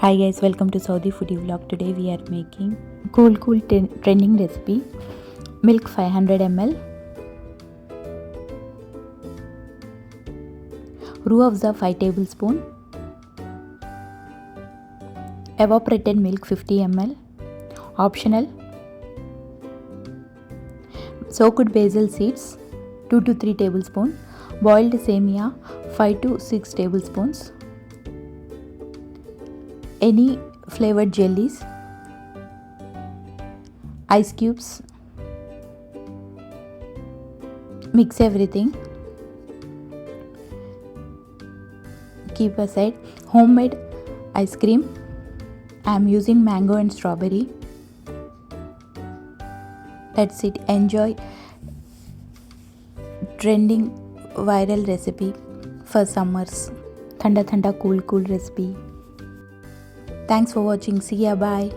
Hi guys, welcome to Saudi Foodie Vlog. Today we are making cool trending recipe. Milk 500 ml, roux afza 5 tablespoon, evaporated milk 50 ml, optional, soaked basil seeds 2 to 3 tablespoon, boiled semia 5 to 6 tablespoons, any flavored jellies, ice cubes. Mix everything. Keep aside. Homemade ice cream. I am using mango and strawberry. That's it. Enjoy trending viral recipe for summers. Tanda cool recipe. Thanks for watching. See ya. Bye.